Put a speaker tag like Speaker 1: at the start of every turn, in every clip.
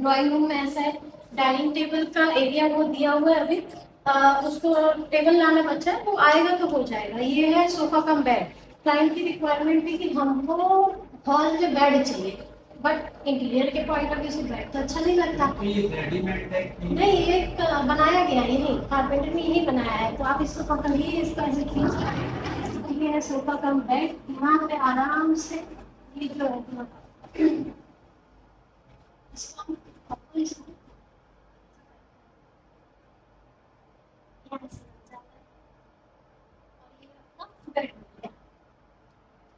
Speaker 1: Drawing room में ऐसा है, डाइनिंग टेबल का एरिया वो दिया हुआ है अभी। उसको टेबल लाना बच्चा है, वो आएगा तो हो जाएगा। ये है सोफा कम बेड। क्लाइंट की रिक्वायरमेंट थी कि हमको हॉल में बेड चाहिए, बट इंटीरियर के पॉइंट ऑफ व्यू से बेड तो अच्छा नहीं लगता।
Speaker 2: तो ये रेडीमेड है
Speaker 1: नहीं, ये एक बनाया गया, यही कारपेंटर ने यही बनाया है, तो आप इसको पकड़िए, इसका ऐसे खींच। ये है सोफा कम बेड, यहाँ पे आराम से ये जो है इसको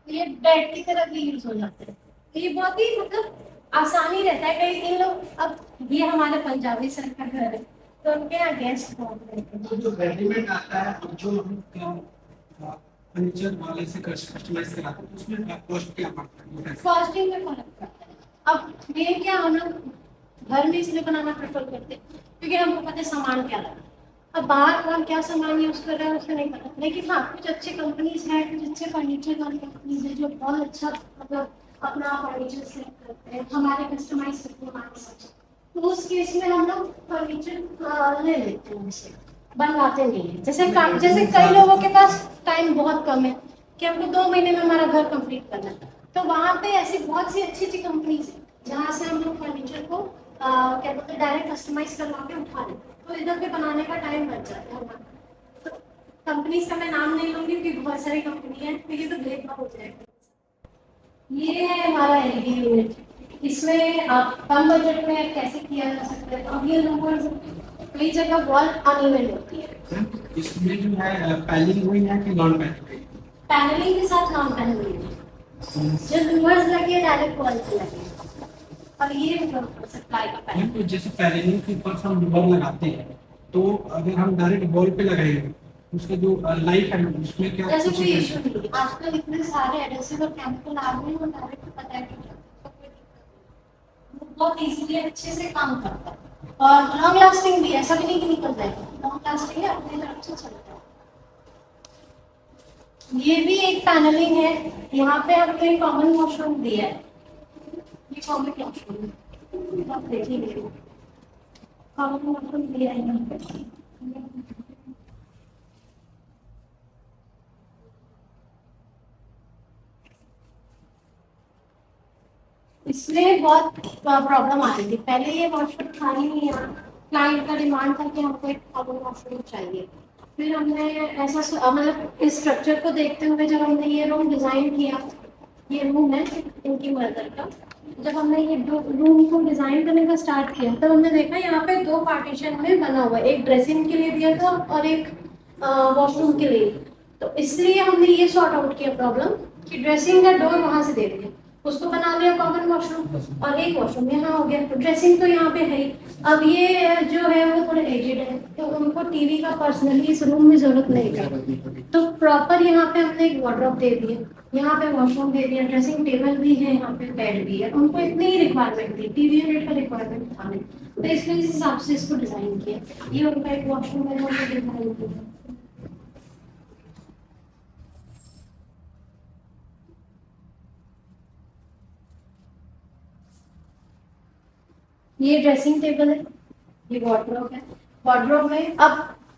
Speaker 1: ये बेड की तरह भी यूज हो जाते हैं। तो ये बहुत ही मतलब आसानी रहता है। कई इन लोग, अब ये हमारे पंजाबी सर का घर है, तो उनके यहाँ गेस्ट बहुत रहते हैं।
Speaker 2: तो जो रेडीमेड आता है और जो हम फर्नीचर वाले से कस्टमाइज कराते हैं, तो उसमें कॉस्ट क्या पड़ता है?
Speaker 1: कॉस्टिंग में फर्क पड़ता है। अब ये क्या, हम लोग घर में इसलिए बनाना प्रेफर करते हैं क्योंकि हमको पता है सामान क्या लगा। अब बाहर कौन क्या सामान यूज कर रहा है उससे नहीं पता, लेकिन हाँ कुछ अच्छे कंपनीज हैं, कुछ अच्छे फर्नीचर वाली कंपनीज हैं जो बहुत अच्छा मतलब अपना फर्नीचर सेल करते हैं, हमारे कस्टमाइज करते हैं हमारे हिसाब से। तो उस केस में हम लोग फर्नीचर ले लेते हैं, उनसे बनवाते नहीं है। जैसे कई लोगों के पास टाइम बहुत कम है कि हमको 2 महीने में हमारा घर कंप्लीट करना है, तो वहाँ पे ऐसी बहुत सी अच्छी अच्छी कंपनीज है जहाँ से हम लोग फर्नीचर को क्या बोलते हैं डायरेक्ट कस्टमाइज करवा के उठा लेते हैं, तो इधर पे बनाने का टाइम बच जाता है हमारा। तो कंपनीज का मैं नाम नहीं लूंगी क्योंकि बहुत सारी कंपनी है, तो ये तो भेदभाव हो जाएगा। ये है हमारा एलईडी यूनिट, इसमें आप कम बजट में कैसे किया जा सकता है। अब ये लोगों कई जगह वॉल अनइवन होती है।
Speaker 2: इसमें जो है पैलिंग हुई है कि नॉन पैलिंग?
Speaker 1: पैनलिंग के साथ नॉन पैनलिंग जो लूवर्स लगे डायरेक्ट वॉल पे लगे, और ये सप्लाई का पैनल।
Speaker 2: तो जैसे पैलिंग के ऊपर हम रिबन लगाते हैं, तो अगर हम डायरेक्ट वॉल पे लगाएंगे उसका जो लाइफ है उसमें क्या
Speaker 1: जैसे
Speaker 2: कुछ
Speaker 1: कोई इशू नहीं, आजकल इतने सारे एडहेसिव और केमिकल आ गए हैं, वो डायरेक्ट पता है कि वो बहुत इजीली अच्छे से काम करता है और लॉन्ग लास्टिंग भी, ऐसा भी नहीं कि निकल जाएगा, लॉन्ग लास्टिंग है, अपनी तरफ से चलता है। ये भी एक पैनलिंग है, यहाँ पे हमने कॉमन वॉशरूम दिया है, ये कॉमन वॉशरूम है, आप देखिए कॉमन वॉशरूम दिया है यहाँ पे। इसमें बहुत प्रॉब्लम आ रही थी, पहले ये वॉशरूम था ही नहीं यहाँ, क्लाइंट का डिमांड था कि हमको एक कॉमन वॉशरूम चाहिए। फिर हमने ऐसा मतलब इस स्ट्रक्चर को देखते हुए जब हमने ये रूम डिजाइन किया, ये रूम है इनकी मदर का, जब हमने ये रूम को डिजाइन करने का स्टार्ट किया तब हमने देखा यहाँ पे 2 पार्टीशन में बना हुआ है, एक ड्रेसिंग के लिए दिया था और एक वॉशरूम के लिए। तो इसलिए हमने ये सॉर्ट आउट किया प्रॉब्लम कि ड्रेसिंग का डोर वहां से दे दिया, उसको बना लिया कॉमन वॉशरूम और एक वॉशरूम यहाँ हो गया। तो ड्रेसिंग तो यहाँ पे है ही। अब ये जो है वो थोड़े एजेड है, तो उनको टीवी का पर्सनली इस रूम में जरूरत नहीं है, तो प्रॉपर यहाँ पे हमने एक वार्डरोब दे दिया, यहाँ पे वॉशरूम दे दिया, ड्रेसिंग टेबल भी है, यहाँ पे बेड भी है। उनको इतनी ही रिक्वायरमेंट थी, टीवी यूनिट का रिक्वायरमेंट था नहीं, तो इसलिए इस हिसाब से इसको डिजाइन किया। ये उनका एक वॉशरूम है जो डिजाइन किया। ये ड्रेसिंग टेबल है, ये वार्डरोब है। वार्डरोब में अब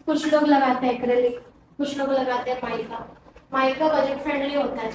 Speaker 1: कुछ लोग लगाते हैं एक्रेलिक, कुछ लोग लगाते हैं माइका। माइका बजट फ्रेंडली होता है,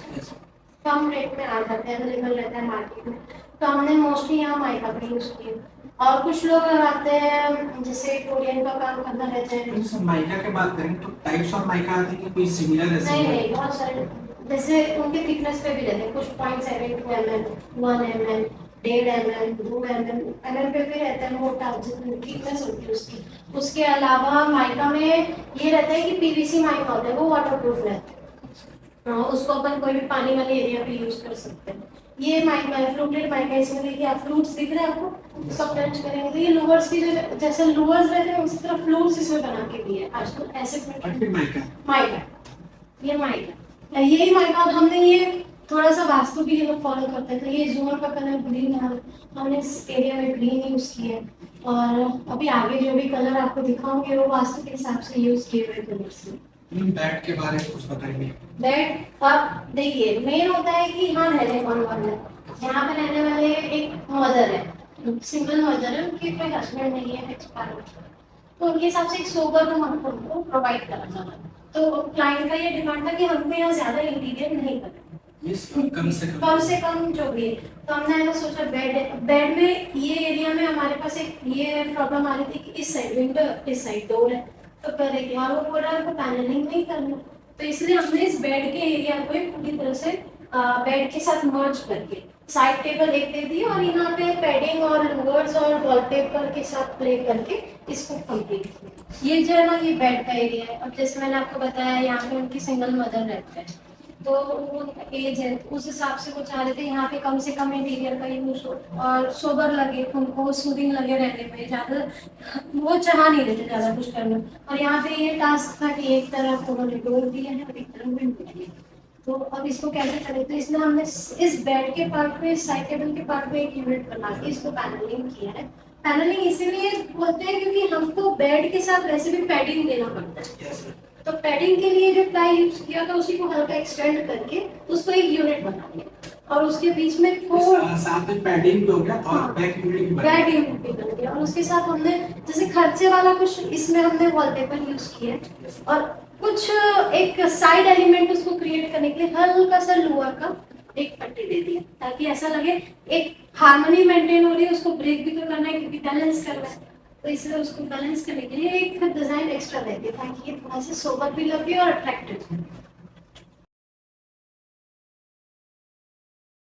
Speaker 1: कम रेट में आ जाता है, अवेलेबल रहता है मार्केट में, तो हमने मोस्टली यहाँ माइका का यूज किया। और कुछ लोग लगाते हैं जैसे कोरियन का काम करना रहता है।
Speaker 2: तो माइका की बात करें तो टाइप्स ऑफ माइका आते हैं कि कोई सिमिलर है?
Speaker 1: नहीं, बहुत सारे, जैसे उनके थिकनेस पे भी रहते हैं, कुछ 0.72 mm, 1 mm, 1.5 mm, 2 mm पे भी रहता है, मोटा जितनी थिकनेस होती है उसकी। उसके अलावा माइका में ये रहता है कि पीवीसी माइका होता है, वो वाटर प्रूफ रहता है, उसको अपन कोई भी पानी वाले एरिया पे यूज कर सकते हैं। ये माइका है, फ्लूटेड माइका, इसमें देखिए आप फ्लूट्स दिख रहे हैं आपको, इसको टच करेंगे तो ये लूवर्स की जो जैसे लूवर्स रहते हैं उसी तरह फ्लूट्स इसमें बना के दिए आजकल ऐसे माइका। ये माइका, यही माइका हमने ये थोड़ा सा वास्तु भी लोग फॉलो करते हैं, तो ये जोन का कलर ग्रीन है, हमने इस एरिया में ग्रीन यूज किया है। और अभी आगे जो भी कलर आपको दिखाऊंगे वो वास्तु के हिसाब से यूज किए हुए कलर्स हैं।
Speaker 2: बेड के बारे में कुछ बताइए।
Speaker 1: बेड अब देखिए मेन होता है कि यहाँ रहने कौन कौन है। यहाँ पे रहने वाले एक मदर है, सिंगल मदर है, उनके कोई हस्बैंड नहीं है, एक्सपायर हो चुका है। तो उनके हिसाब से एक सोबर रूम हमको उनको प्रोवाइड कराना था। तो क्लाइंट का ये डिमांड था कि हमको यहाँ ज्यादा इंटीरियर नहीं करना, कम से कम जो भी है। तो हमने ऐसा सोचा बेड बेड में ये एरिया में हमारे पास एक ये प्रॉब्लम आ रही थी कि इस साइड विंडो, इस साइड डोर है, तो करेंगे और वो बोल रहा है पैनलिंग नहीं करना। तो इसलिए हमने इस बेड के एरिया को ही पूरी तरह से बेड के साथ मर्ज करके साइड टेबल एक दे दी और यहाँ पे पैडिंग और लूवर्स और वॉलपेपर के साथ प्ले करके इसको कंप्लीट किया। ये जो है ना, ये बेड का एरिया है। अब जैसे मैंने आपको बताया यहाँ पे उनकी सिंगल मदर रहते हैं, तो उनका एज है, उस हिसाब से वो चाह रहे थे यहाँ पे कम से कम इंटीरियर का यूज हो और सोबर लगे, उनको सूदिंग लगे रहने में, ज़्यादा वो चाह नहीं रहे थे ज़्यादा कुछ करना। और यहाँ पे ये टास्क था कि एक तरफ उन्होंने डोर दिया है और एक तरफ विंडो दिया है। तो अब इसको कैसे करें, तो इसलिए हमने इस बेड के पार्ट में, साइड टेबल के पार्ट में एक यूनिट बना के इसको पैनलिंग किया है। पैनलिंग इसीलिए बोलते हैं क्योंकि हमको बेड के साथ वैसे भी पैडिंग देना पड़ता है। तो पैडिंग के लिए जो प्लाई यूज किया था उसी को हल्का एक्सटेंड करके उसको एक यूनिट बना दिया और उसके बीच में
Speaker 2: साथ में पैडिंग भी हो गया और बैक यूनिट
Speaker 1: भी बन गया। और उसके साथ हमने जैसे खर्चे वाला कुछ इसमें हमने वॉलपेपर यूज किया और कुछ एक साइड एलिमेंट उसको क्रिएट करने के लिए हल्का सा लोअर का एक पट्टी दे दिया ताकि ऐसा लगे एक हार्मनी मेंटेन हो रही है, उसको ब्रेक भी तो करना है क्योंकि बैलेंस करना है। तो इसलिए उसको बैलेंस करने के लिए एक डिजाइन एक्स्ट्रा दे दिया ताकि ये थोड़ा सा सोबर भी लगे और अट्रैक्टिव।